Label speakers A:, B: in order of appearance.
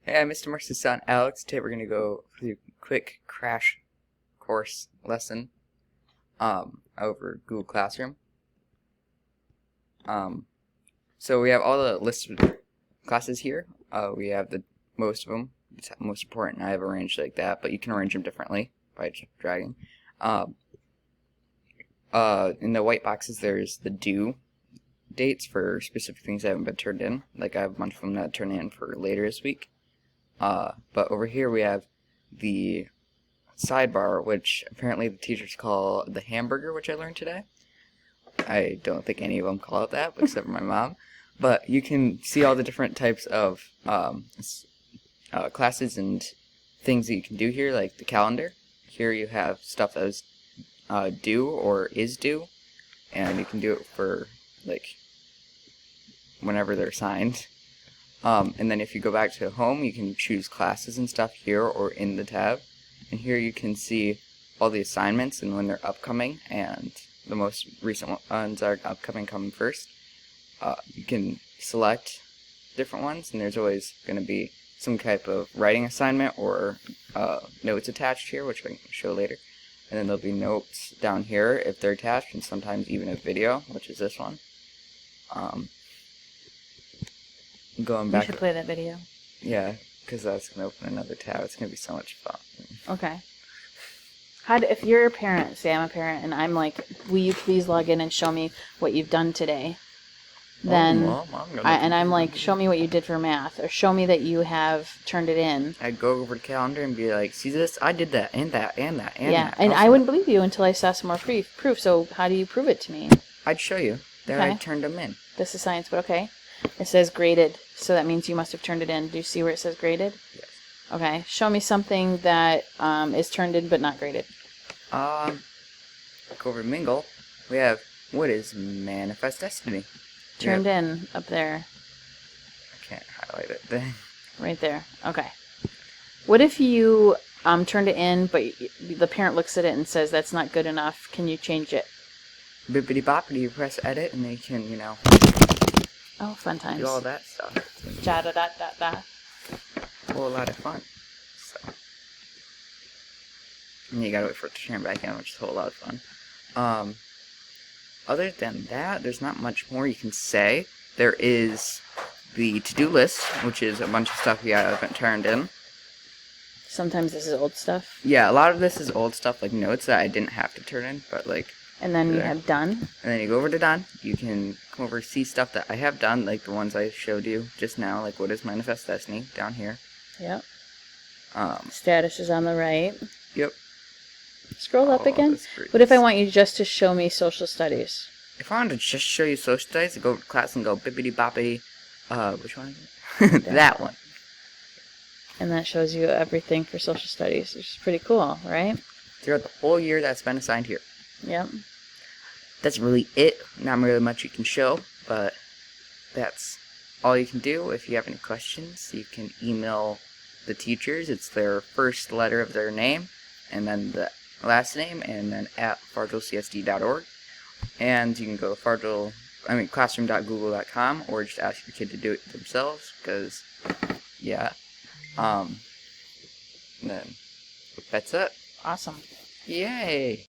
A: Hey, I'm Mr. Marks' son, Alex. Today we're going to go through a quick crash course lesson over Google Classroom. So we have all the lists of classes here. We have the most of them. It's most important. I have arranged like that, but you can arrange them differently by just dragging. In the white boxes, there's the due dates for specific things that haven't been turned in. Like I have a bunch of them that turn in for later this week. But over here we have the sidebar, which apparently the teachers call the hamburger, which I learned today. I don't think any of them call it that, except for my mom. But you can see all the different types of classes and things that you can do here, like the calendar. Here you have stuff that is due or is due, and you can do it for like whenever they're assigned. And then if you go back to home, you can choose classes and stuff here or in the tab. And here you can see all the assignments and when they're upcoming, and the most recent ones are upcoming, coming first. You can select different ones, and there's always going to be some type of writing assignment or notes attached here, which I can show later. And then there'll be notes down here if they're attached, and sometimes even a video, which is this one. Going back.
B: You should play that video.
A: Yeah, because that's going to open another tab. It's going to be so much fun.
B: Okay. If you're a parent, say I'm a parent, and I'm like, will you please log in and show me what you've done today? Then, I'm like, show me what you did for math, or show me that you have turned it in.
A: I'd go over the calendar and be like, see this? I did that, and that, and that, and
B: yeah,
A: that.
B: and I wouldn't believe you until I saw some more proof. So how do you prove it to me?
A: I'd show you. Then
B: Okay.
A: I turned them in.
B: This is science, but okay. It says graded, so that means you must have turned it in. Do you see where it says graded?
A: Yes.
B: Okay. Show me something that is turned in but not graded.
A: Go over to Mingle. We have, what is Manifest Destiny?
B: Turned in up there.
A: I can't highlight it then.
B: Right there. Okay. What if you turned it in, but the parent looks at it and says that's not good enough? Can you change it?
A: Bippity boppity, you press edit, and then you can,
B: Oh, fun times.
A: do all that stuff.
B: Ja da da da da.
A: A whole lot of fun. So. And you gotta wait for it to turn back in, which is a whole lot of fun. Other than that, there's not much more you can say. There is the to-do list, which is a bunch of stuff you haven't turned in.
B: Sometimes this is old stuff.
A: Yeah, a lot of this is old stuff, like notes that I didn't have to turn in, but like...
B: And then you
A: there.
B: have done.
A: And then you go over to done. You can come over and see stuff that I have done, like the ones I showed you just now, like what is Manifest Destiny, down here.
B: Yep. Status is on the right.
A: Yep.
B: Scroll up again. What if I want you just to show me social studies?
A: If I wanted to just show you social studies, I'd go over to class and go bippity boppity. Which one is it? That one.
B: And that shows you everything for social studies, which is pretty cool, right?
A: Throughout the whole year that's been assigned here.
B: Yep.
A: That's really it. Not really much you can show, but that's all you can do. If you have any questions, you can email the teachers. It's their first letter of their name, and then the last name, and then at fargillcsd.org. And you can go to classroom.google.com, or just ask your kid to do it themselves, because, yeah. And then, that's it.
B: Awesome.
A: Yay!